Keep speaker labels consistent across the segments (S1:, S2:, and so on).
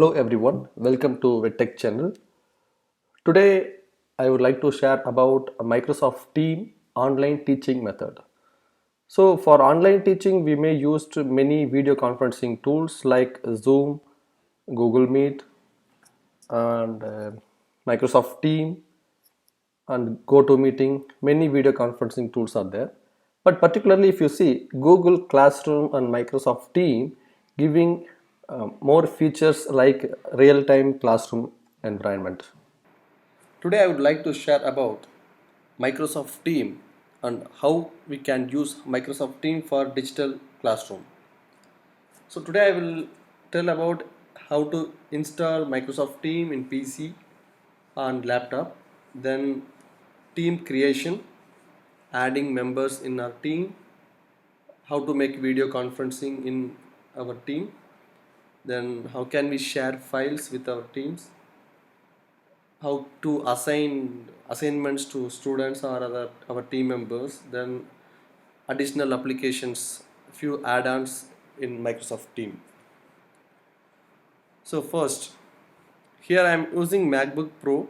S1: Hello everyone, welcome to VetTech channel. Today I would like to share about a Microsoft Team online teaching method. So for online teaching we may use many video conferencing tools like Zoom, Google Meet and Microsoft Team and GoToMeeting. Many video conferencing tools are there. But particularly if you see Google Classroom and Microsoft Team giving more features like real-time classroom environment. Today I would like to share about Microsoft Team and how we can use Microsoft Team for digital classroom. So today I will tell about how to install Microsoft Team in PC and laptop, then team creation, adding members in our team, how to make video conferencing in our team, then how can we share files with our teams, how to assign assignments to students or other our team members, then additional applications, few add-ons in Microsoft Team. So first, here I am using MacBook Pro,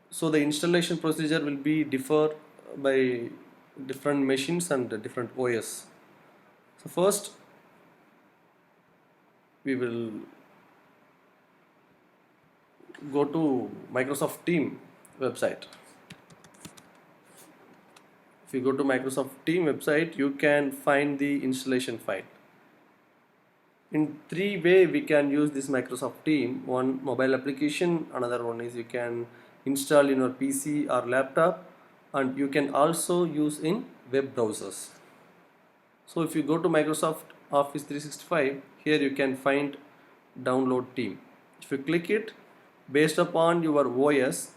S1: so the installation procedure will be differ by different machines and different OS. So first we will go to Microsoft Team website. If you go to Microsoft Team website, you can find the installation file. In three way we can use this Microsoft Team. One, mobile application, another one is you can install in your PC or laptop, and you can also use in web browsers. So if you go to Microsoft Office 365, here you can find download Team. If you click it, based upon your OS,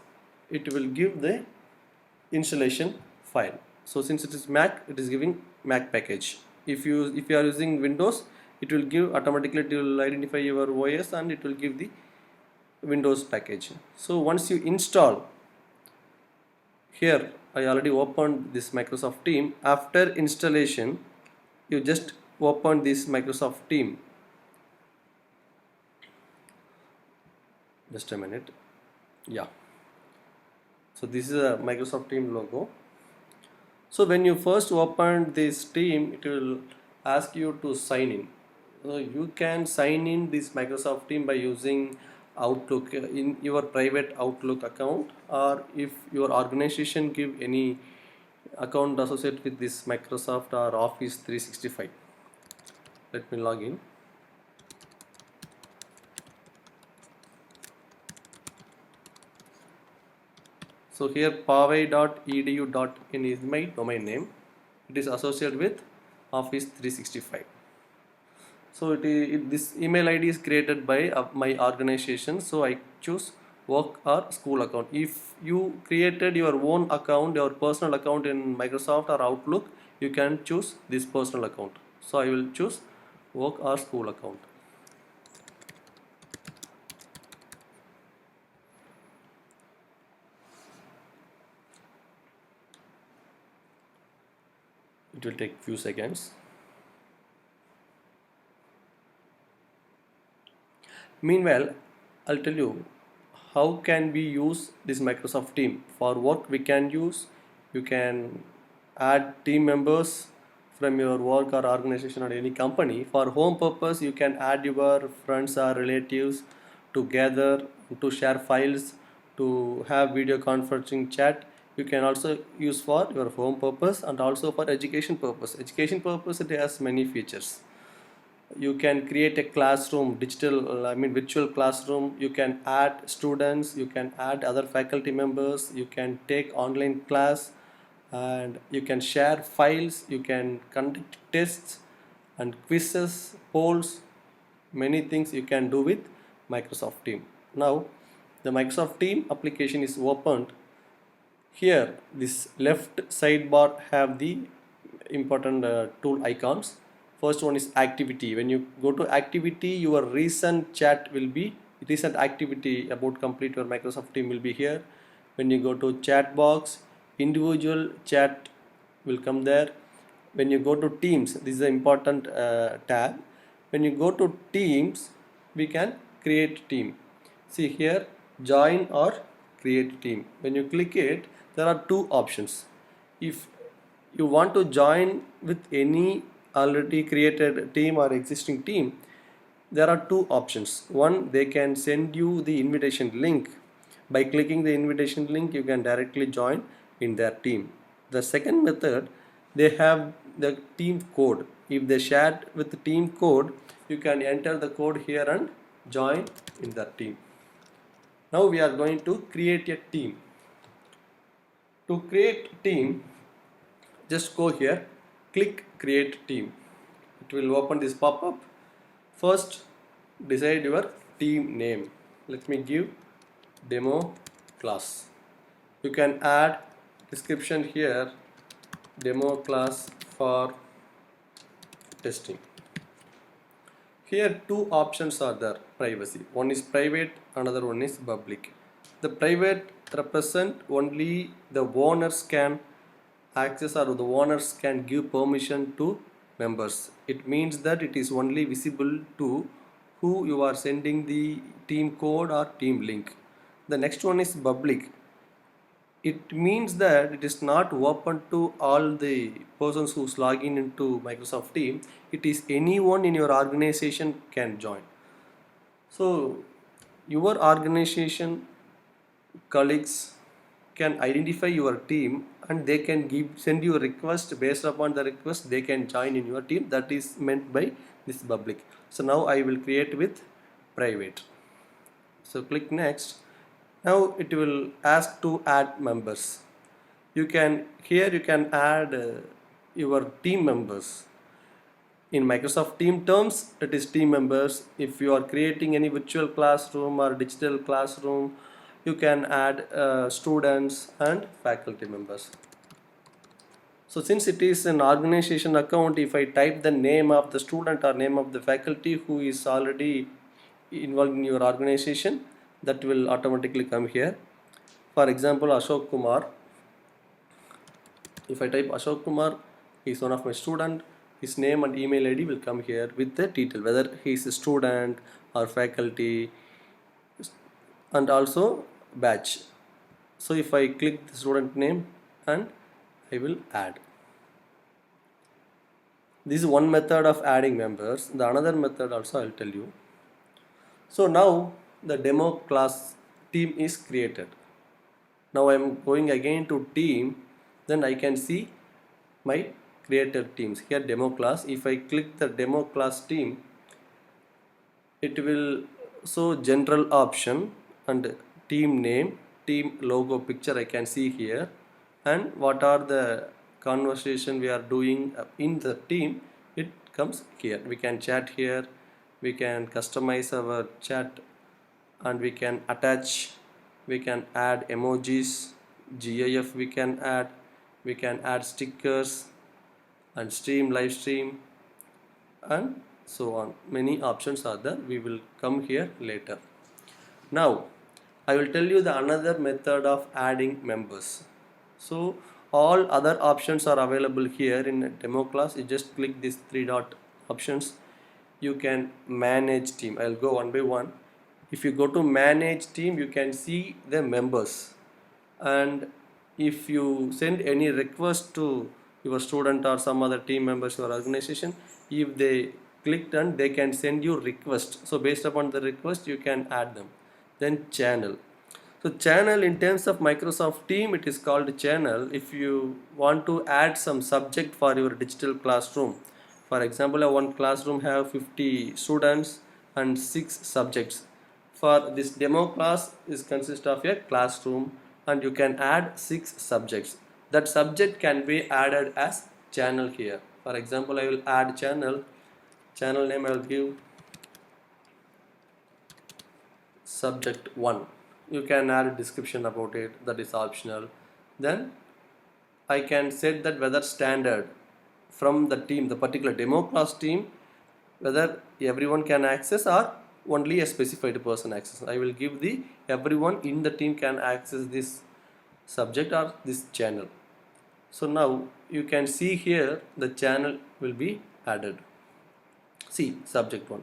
S1: it will give the installation file. So since it is Mac, it is giving Mac package. If you are using Windows, it will give automatically, it will identify your OS and it will give the Windows package. So once you install, here I already opened this Microsoft Team. After installation, you just open this Microsoft Team. Just a minute. Yeah. So this is a Microsoft Team logo. So when you first open this Team, it will ask you to sign in. So you can sign in this Microsoft Team by using Outlook in your private Outlook account, or if your organization give any account associated with this Microsoft or Office 365. Let me log in. So here powai.edu.in is my domain name. It is associated with Office 365. So this email ID is created by my organization. So I choose work or school account. If you created your own account, your personal account in Microsoft or Outlook, you can choose this personal account. So I will choose work or school account. It will take few seconds. Meanwhile, I'll tell you how can we use this Microsoft Team. For work we can use, you can add team members from your work or organization or any company. For home purpose, you can add your friends or relatives together to share files, to have video conferencing chat. You can also use for your home purpose and also for education purpose. Education purpose, it has many features. You can create a classroom, virtual classroom. You can add students, you can add other faculty members, you can take online class, and you can share files, you can conduct tests and quizzes, polls, many things you can do with Microsoft Team. Now the Microsoft Team application is opened. Here this left sidebar have the important tool icons. First one is activity. When you go to activity, your recent chat will be, recent activity about complete your Microsoft Team will be here. When you go to chat box, individual chat will come there. When you go to Teams, this is an important tab. When you go to Teams, we can create team. See here, join or create team. When you click it, there are two options. If you want to join with any already created team or existing team, there are two options. One, they can send you the invitation link. By clicking the invitation link, you can directly join in their team. The second method, they have the team code. If they shared with the team code, you can enter the code here and join in the team. Now we are going to create a team. To create team, just go here, click create team. It will open this pop-up. First, decide your team name. Let me give demo class. You can add description here, demo class for testing. Here two options are there, privacy. One is private, another one is public. The private represent only the owners can access or the owners can give permission to members. It means that it is only visible to who you are sending the team code or team link. The next one is public. It means that it is not open to all the persons who's logging into Microsoft Team. It is anyone in your organization can join. So your organization colleagues can identify your team and they can send you a request. Based upon the request, they can join in your team. That is meant by this public. So now I will create with private. So click next. Now it will ask to add members. You can add your team members. In Microsoft Team terms, it is team members. If you are creating any virtual classroom or digital classroom, you can add students and faculty members. So since it is an organization account, if I type the name of the student or name of the faculty who is already involved in your organization, that will automatically come here. For example, Ashok Kumar. If I type Ashok Kumar, he is one of my student. His name and email ID will come here with the detail, whether he is a student or faculty, and also batch. So if I click the student name and I will add. This is one method of adding members. The another method also I will tell you. So now the demo class team is created. Now I am going again to team, then I can see my created teams. Here demo class. If I click the demo class team, it will show general option and team name, team logo picture I can see here, and what are the conversation we are doing in the team, it comes here. We can chat here, we can customize our chat, and we can attach, we can add emojis, GIF we can add stickers and stream, live stream, and so on. Many options are there. We will come here later. Now I will tell you the another method of adding members. So all other options are available here in demo class. You just click these three dot options. You can manage team. I'll go one by one. If you go to manage team, you can see the members, and if you send any request to your student or some other team members your organization, if they clicked and they can send you request. So based upon the request, you can add them. Then channel. So channel in terms of Microsoft Team, it is called channel. If you want to add some subject for your digital classroom, for example, one classroom have 50 students and 6 subjects. For this demo class is consist of a classroom, and you can add 6 subjects. That subject can be added as channel here. For example, I will add channel name. I will give subject 1. You can add a description about it, that is optional. Then I can set that whether standard from the team, the particular demo class team, whether everyone can access or only a specified person access. I will give the everyone in the team can access this subject or this channel. So now you can see here the channel will be added. See subject 1.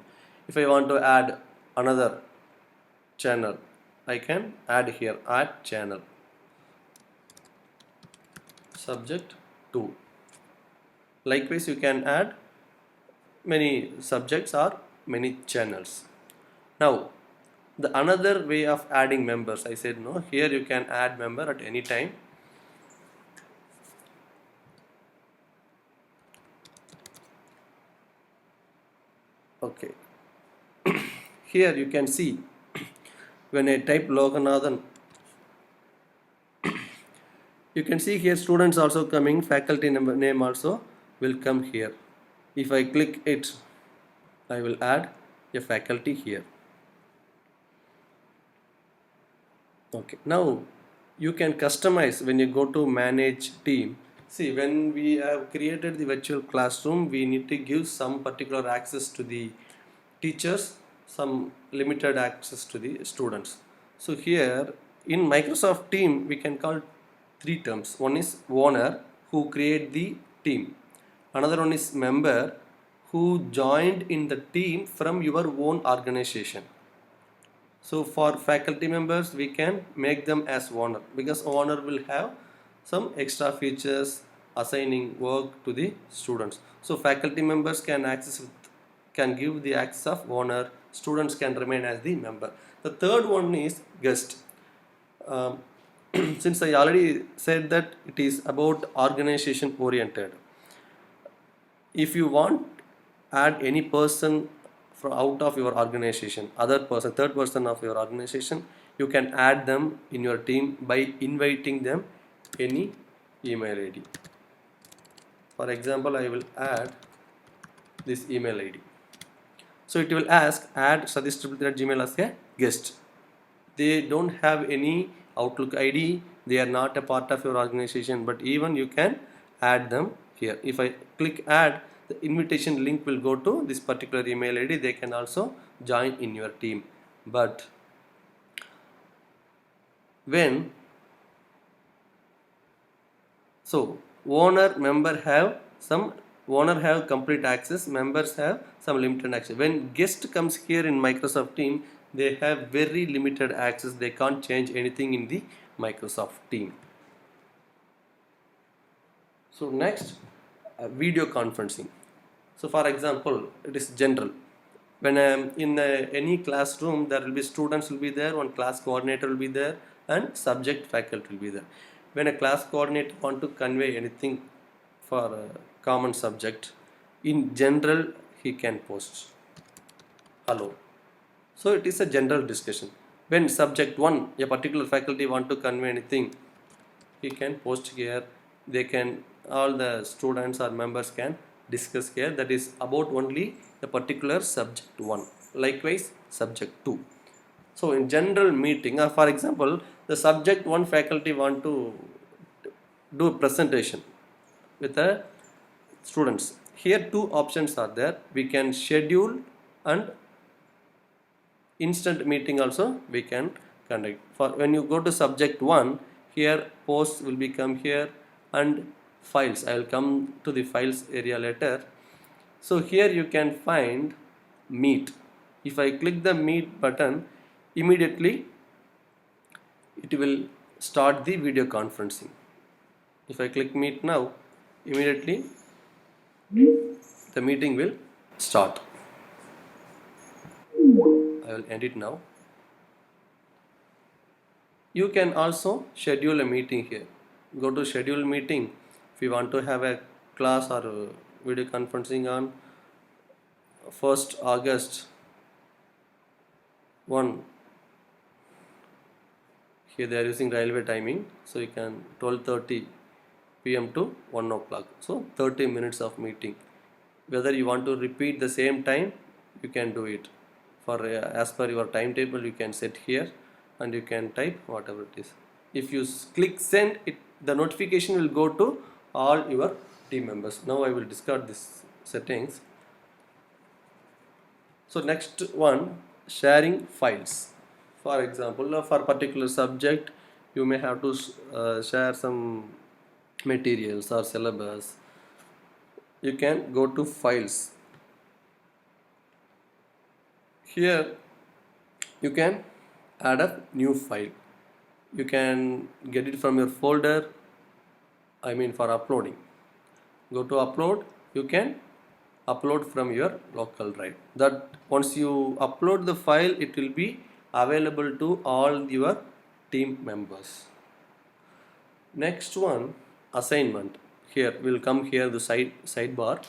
S1: If I want to add another channel. I can add here, add channel, subject 2. Likewise, you can add many subjects or many channels. Now, the another way of adding members, I said no, here you can add member at any time. Okay, here you can see when I type Loganathan, you can see here students also coming, faculty number, name also will come here. If I click it, I will add a faculty here. Okay, now you can customize when you go to manage team. See, when we have created the virtual classroom, we need to give some particular access to the teachers, some limited access to the students. So here in Microsoft team, we can call three terms. One is owner, who create the team. Another one is member, who joined in the team from your own organization. So for faculty members, we can make them as owner, because owner will have some extra features assigning work to the students. So faculty members can give the access of owner, students can remain as the member. The third one is guest. Um, since I already said that it is about organization oriented, if you want add any person from out of your organization, other person, third person of your organization, you can add them in your team by inviting them any email ID. For example, I will add this email ID. So it will ask add satish@gmail as a guest. They don't have any Outlook ID, they are not a part of your organization, but even you can add them here. If I click add, the invitation link will go to this particular email ID. They can also join in your team. But when owner, member have complete access, members have some limited access. When guest comes here in Microsoft team, they have very limited access. They can't change anything in the Microsoft team. So next, video conferencing. So for example, it is general. When in any classroom, there will be students will be there, one class coordinator will be there, and subject faculty will be there. When a class coordinator want to convey anything for a common subject, in general he can post hello. So it is a general discussion. When subject 1, a particular faculty want to convey anything, he can post here. They can, all the students or members can discuss here. That is about only the particular subject 1. Likewise, subject 2. So in general meeting, for example, the subject 1 faculty want to do a presentation with the students. Here two options are there. We can schedule and instant meeting also we can conduct. For when you go to subject 1, here posts will become here, and files, I will come to the files area later. So here you can find meet. If I click the meet button, immediately it will start the video conferencing. If I click meet now, immediately the meeting will start. I will end it now. You can also schedule a meeting here. Go to schedule meeting. If you want to have a class or a video conferencing on 1st August 1, here they are using railway timing, so you can 12:30 p.m. to 1 o'clock. So 30 minutes of meeting. Whether you want to repeat the same time, you can do it. For as per your timetable, you can set here and you can type whatever it is. If you click send, the notification will go to all your team members. Now I will discard this settings. So next one, sharing files. For example, for particular subject, you may have to share some materials or syllabus. You can go to files. Here you can add a new file. You can get it from your folder, I mean for uploading. Go to upload, you can upload from your local drive. That once you upload the file, it will be available to all your team members. Next one, assignment. Here will come here the sidebar.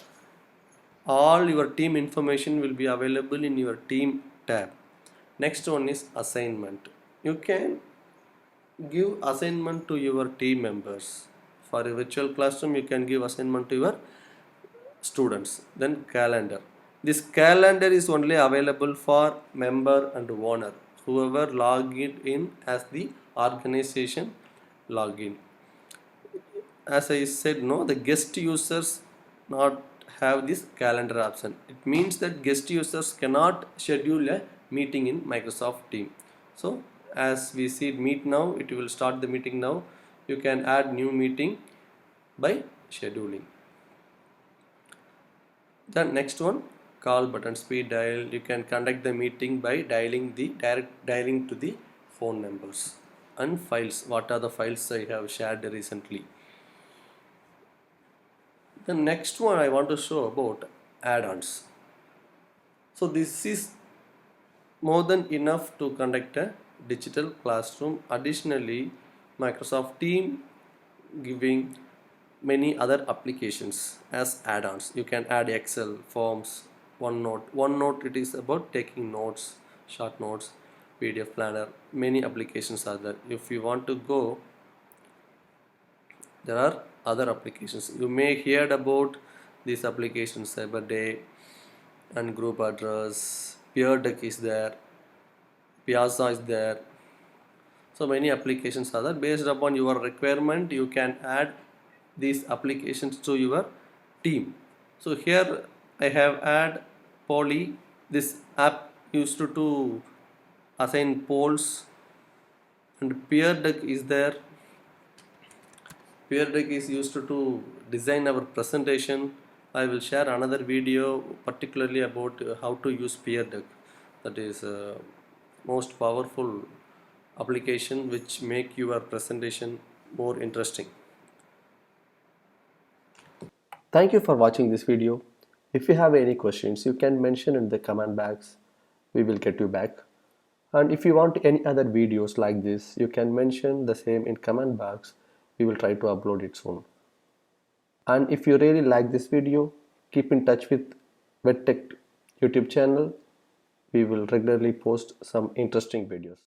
S1: All your team information will be available in your team tab. Next one is assignment. You can give assignment to your team members. For a virtual classroom, you can give assignment to your students. Then calendar. This calendar is only available for member and owner, whoever logged in as the organization login. As I said, no, the guest users not have this calendar option. It means that guest users cannot schedule a meeting in Microsoft Teams. So as we see meet now, it will start the meeting now. You can add new meeting by scheduling. The next one, call button, speed dial. You can conduct the meeting by dialing to the phone numbers. And files. What are the files I have shared recently? The next one I want to show about add-ons. So this is more than enough to conduct a digital classroom. Additionally, Microsoft Teams giving many other applications as add-ons. You can add Excel, Forms, OneNote. OneNote, it is about taking notes, short notes, PDF planner. Many applications are there. If you want to go, there are other applications. You may heard about these applications, CyberDay and Group Address, PeerDeck is there, Piazza is there. So many applications are there. Based upon your requirement, you can add these applications to your team. So here I have add Poly. This app used to assign polls, and PeerDeck is there. PeerDeck is used to design our presentation. I will share another video particularly about how to use PeerDeck. That is most powerful application which make your presentation more interesting. Thank you for watching this video. If you have any questions, you can mention in the comment box. We will get you back. And if you want any other videos like this, you can mention the same in comment box. We will try to upload it soon. And if you really like this video, keep in touch with VetTech YouTube channel. We will regularly post some interesting videos.